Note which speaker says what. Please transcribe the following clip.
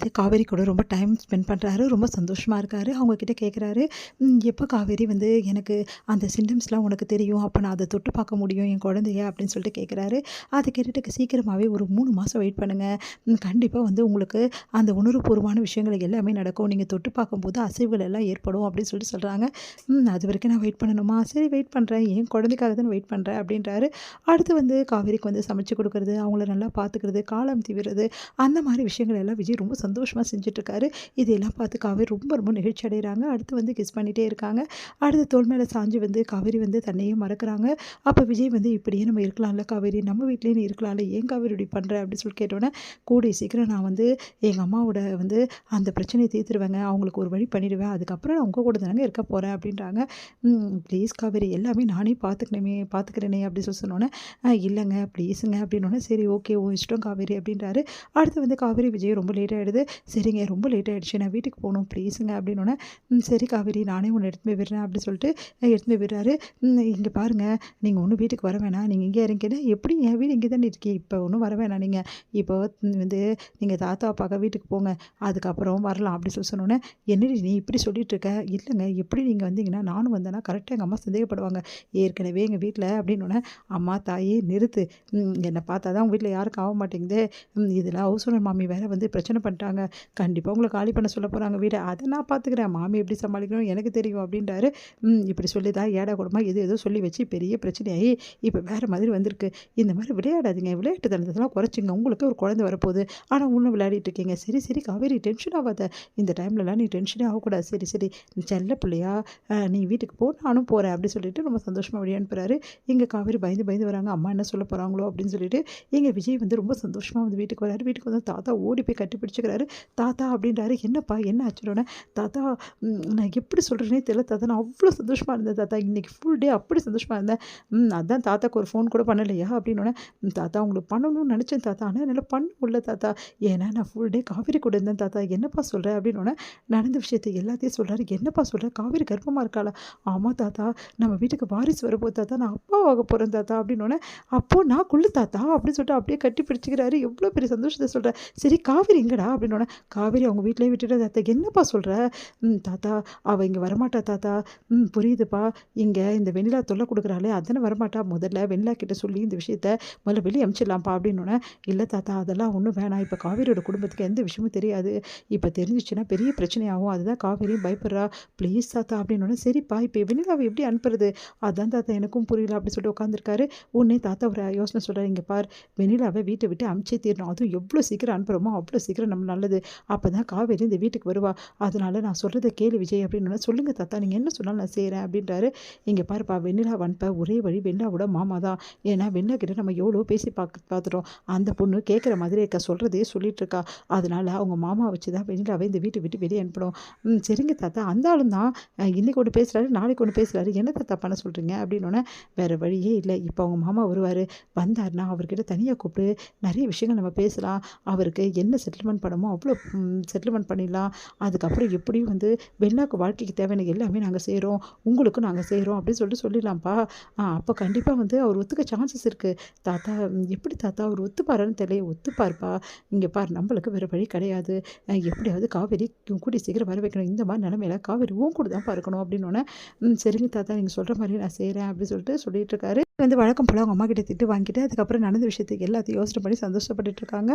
Speaker 1: வந்து காவேரி கூட ரொம்ப டைம் ஸ்பெண்ட் பண்ணுறாரு. ரொம்ப சந்தோஷமாக இருக்காரு. அவங்கக்கிட்ட கேட்குறாரு, எப்போ காவேரி வந்து எனக்கு அந்த சிம்டம்ஸ்லாம் உனக்கு தெரியும், அப்போ நான் அதை தொட்டு பார்க்க முடியும் என் குழந்தைய அப்படின்னு சொல்லிட்டு கேட்குறாரு. அதை கேட்டுட்டு சீக்கிரமாகவே ஒரு 3 மாதம் வெயிட் பண்ணுங்கள், கண்டிப்பாக வந்து உங்களுக்கு அந்த உணர்வுபூர்வமான விஷயங்கள் எல்லாமே நடக்கும், நீங்கள் தொட்டு பார்க்கும்போது அசைவுகள் எல்லாம் ஏற்படும் அப்படின்னு சொல்லிட்டு சொல்கிறாங்க. அது வரைக்கும் நான் வெயிட் பண்ணணுமா? சரி வெயிட் பண்ணுறேன், என் குழந்தைக்காக தான் வெயிட் பண்ணுறேன் அப்படின்றாரு. அடுத்து வந்து காவேரிக்கு வந்து சமைச்சு கொடுக்குறது, அவங்கள நல்லா பார்த்துக்கிறது, காலம் தீவிரது, அந்த மாதிரி விஷயங்கள் எல்லாம் விஜய் ரொம்ப சந்தோஷமாக செஞ்சுட்ருக்காரு. இதெல்லாம் பார்த்து காவேரி ரொம்ப ரொம்ப நிகழ்ச்சி அடைகிறாங்க. அடுத்து வந்து கிஸ் பண்ணிகிட்டே இருக்காங்க. அடுத்து தோள் மேலே சாஞ்சு வந்து காவேரி வந்து தன்னையே மறக்கிறாங்க. அப்போ விஜய் வந்து இப்படியே நம்ம இருக்கலாம்ல காவேரி, நம்ம வீட்லேயே நீ இருக்கலாம்ல, ஏன் காவேரி இப்படி பண்ணுற அப்படின்னு சொல்லி கேட்டோன்னே, கூடிய சீக்கிரம் நான் வந்து எங்கள் அம்மாவோட வந்து அந்த பிரச்சனையை தீர்த்துருவேங்க, அவங்களுக்கு ஒரு வழி பண்ணிடுவேன், அதுக்கப்புறம் நான் உங்கள் கூட தானங்க இருக்க போகிறேன் அப்படின்றாங்க. ப்ளீஸ் காவேரி, எல்லாமே நானே பார்த்துக்கிறேனே அப்படின்னு சொல்லி சொன்னோன்னே, இல்லைங்க ப்ளீஸுங்க அப்படின்னோடனே, சரி ஓகே உன் இஷ்டம் காவேரி அப்படின்றாரு. அடுத்து வந்து காவேரி விஜய் ரொம்ப லேட் ஆகிடுது. சரிங்க ரொம்ப லேட் ஆகிடுச்சு, நான் வீட்டுக்கு போகணும் ப்ளீஸுங்க அப்படின்னோடனே, சரி காவேரி நானே உன்னை எடுத்து போய் விடுறேன் அப்படின்னு சொல்லிட்டு எடுத்து போய் விடுறாரு. இங்கே பாருங்கள், நீங்கள் ஒன்றும் வீட்டுக்கு வர வேணாம், நீங்கள் இங்கே இறங்கினா எப்படி என் வீடு இங்கே தானே இருக்கி, இப்போ ஒன்றும் வர வேணாம், நீங்கள் இப்போ வந்து நீங்கள் தாத்தாவை பார்க்க வீட்டுக்கு போங்க, அதுக்கப்புறம் வரலாம் அப்படி சொல்லி சொன்னோன்னே, என்னடி நீ இப்படி சொல்லிட்டு இருக்க, இல்லைங்க எப்படி நீங்கள் வந்தீங்கன்னா நானும் வந்தேன்னா கரெக்டாக எங்கள் அம்மா சந்தேகப்படுவாங்க, ஏற்கனவே எங்கள் வீட்டில் அப்படின்னோடனே, அம்மா தாயே நிறுத்து, என்னை பார்த்தா தான் உங்கள் வீட்டில் யாருக்கும் ஆக மாட்டேங்குது, இதில் ஹவுஸ் ஓனர் மாமி வேறு வந்து பிரச்சனை பண்ணிட்டாங்க, கண்டிப்பாக உங்களை காலி பண்ண சொல்ல போகிறாங்க வீடை, அதை நான் பார்த்துக்கிறேன், மாமி எப்படி சமாளிக்கணும் எனக்கு தெரியும் அப்படின்றாரு. இப்படி சொல்லி தான் ஏடா கூடமா ஏதோ சொல்லி வச்சு பெரிய பிரச்சனையாகி இப்போ வேறு மாதிரி வந்திருக்கு. இந்த மாதிரி விளையாடாதீங்க, விளையாட்டு தனத்தெல்லாம் குறைச்சிங்க, உங்களுக்கு ஒரு குழந்தை வரப்போகுது, ஆனால் ஒன்றும் விளையாடிட்டு இருக்கீங்க. சரி சரி காவேரி டென்ஷன் ஆகாத, இந்த டைம்லலாம் நீ டென்ஷனே ஆகக்கூடாது, சரி சரி செல்ல பிள்ளையா, நீ வீட்டுக்கு போ நானும் போகிறேன் அப்படி சொல்லிட்டு ரொம்ப சந்தோஷமாக வழி அனுப்புகிறாரு. இங்கே காவேரி பயந்து வராங்க, அம்மா என்ன சொல்ல போகிறாங்களோ அப்படின்னு சொல்லிட்டு. இங்கே விஜய் வந்து ரொம்ப சந்தோஷமாக வந்து வீட்டுக்கு வராரு. வீட்டுக்கு வந்து தாத்தா ஓடி போய் கட்டி பிடிச்சிக்கிறாரு. தாத்தா அப்படின்றாரு, என்னப்பா என்ன ஆச்சுடனே, தாத்தா நான் எப்படி சொல்கிறேனே தெரியல தாத்தா, நான் அவ்வளோ சந்தோஷமாக இருந்தேன் தாத்தா, இன்றைக்கி ஃபுல் டே அப்படி சந்தோஷமாக இருந்தேன், அதான் தாத்தாக்கு ஒரு ஃபோன் கூட பண்ணலையா அப்படின்னோடனே, தாத்தா உங்களுக்கு பண்ணணும்னு நினச்சேன் தாத்தா, ஆனால் என்னால் பண்ண முடியல தாத்தா, ஏன்னா நான் ஃபுல் டே காவேரி கூட இருந்தேன் தாத்தா, என்னப்பா சொல்கிறேன் அப்படின்னோடனே நடந்த விஷயத்தை எல்லாத்தையும் சொல்கிறாரு. என்னப்பா சொல்கிறேன், காவேரி கர்ப்பமாக இருக்காளா? ஆமாம் தாத்தா, நம்ம வீட்டுக்கு வாரிசு வரப்போ தாத்தா, நான் அப்பாவாக போகிறேன் தாத்தா அப்படின்னோடனே, அப்போது நான் குள்ளு தாத்தா அப்படின்னு சொல்லிட்டு அப்படியே கட்டி பிடிச்சிக்கிறாரு. எவ்வளோ பெரிய சந்தோஷத்தை சொல்கிறேன். சரி காவேரி எங்கடா அப்படின்னோடனே, காவேரி அவங்க வீட்டிலே விட்டுட்டு தாத்தா, என்னப்பா சொல்கிற, தாத்தா அவள் இங்கே வரமாட்டா தாத்தா, புரியுதுப்பா, இங்கே இந்த வெண்ணிலா தொல்லை கொடுக்குறாளே அதானே வரமாட்டா, முதல்ல வெண்ணிலா கிட்ட சொல்லி இந்த விஷயத்த முதல்ல வெளியே அனுப்பிச்சிடலாம்ப்பா அப்படின்னோடனே, இல்லை தாத்தா அதெல்லாம் ஒன்றும் வேணாம், இப்போ காவேரியோட குடும்பத்துக்கு எந்த விஷயமும் தெரியாது, இப்போ தெரிஞ்சிச்சுன்னா பெரிய பிரச்சனையாகும், அதுதான் காவேரியும் பயப்படுறா, ப்ளீஸ் தாத்தா அப்படின்னோடனே, சரிப்பா இப்போ வெண்ணிலாவை எப்படி அனுப்புறது, அதான் தாத்தா எனக்கும் புரியல அப்படி சொல்லிட்டு உட்காந்துருக்காரு. உடனே தாத்தா ஒரு யோசனை சொல்கிறார், இங்கே பார் வெண்ணிலாவை வீட்டை விட்டு அமுச்சே தீரணும், அதுவும் எவ்வளோ சீக்கிரம் அனுப்புகிறோமோ அவ்வளோ சீக்கிரம் நம்ம நல்லது, அப்போ தான் காவேரி இந்த வீட்டுக்கு வருவா, அதனால நான் சொல்கிறத கேளு விஜய் அப்படின்னு. சொல்லுங்கள் தாத்தா நீங்கள் என்ன சொன்னாலும் நான் செய்கிறேன் அப்படின்றாரு. இங்கே பாருப்பா வெண்ணிலா அனுப்ப ஒரே வழி வெண்ணிலாவோட மாமா தான், ஏன்னா வெண்ணிலா கிட்ட நம்ம எவ்வளோ பேசி பார்த்துட்டோம், அந்த பொண்ணு கேட்குற மாதிரி இருக்க, சொல்கிறதே சொல்லிட்டு இருக்கா, அதனால அவங்க மாமா வச்சு தான் வெண்ணிலாவை இந்த வீட்டை விட்டு வெளியே அனுப்பணும். சரிங்க தாத்தா, அந்த ஆளும் தான் இன்றைக்கி ஒன்று பேசுகிறாரு நாளைக்கு ஒன்று பேசுகிறாரு, என்ன தாத்தா பண்ண சொல்கிறீங்க அப்படின்னோடனே, வேறு வழியே இல்லை, இப்போ அவங்க மாமா வருவார், வந்தார்னா அவர்கிட்ட தனியாக கூப்பிட்டு நிறைய விஷயங்கள் நம்ம பேசலாம், அவருக்கு என்ன செட்டில்மெண்ட் பண்ணமோ அவ்வளோ செட்டில்மெண்ட் பண்ணிடலாம், அதுக்கப்புறம் எப்படியும் வந்து வெண்ணிலாவுக்கு வாழ்க்கைக்கு தேவையான எல்லாமே நாங்கள் செய்கிறோம், உங்களுக்கும் நாங்கள் செய்கிறோம் அப்படின்னு சொல்லிட்டு சொல்லிடலாம்ப்பா, அப்போ கண்டிப்பாக வந்து அவர் ஒத்துக்க சான்சஸ் இருக்குது தாத்தா, எப்படி தாத்தா அவர் ஒத்துப்பாருன்னு தெரியல, ஒத்துப்பார்ப்பா, இங்கே பார் நம்மளுக்கு வேறு வழி கிடையாது, எப்படியாவது காவேரி கூடி சீக்கிரம் வர வைக்கணும், இந்த மாதிரி நிலமையில காவேரி உன் கூட தான் பார்க்கணும் அப்படின்னோடனே, சரிங்க தாத்தா நீங்கள் சொல்கிற மாதிரி நான் செய்கிறேன் அப்படின்னு சொல்லிட்டு இருக்காரு. வந்து வழக்கம் போல் அவங்க அம்மா கிட்ட திட்டு வாங்கிட்டு அதுக்கப்புறம் நடந்த விஷயத்துக்கு எல்லாத்தையும் யோசனை பண்ணி சந்தோஷப்பட்டுட்டு இருக்காங்க.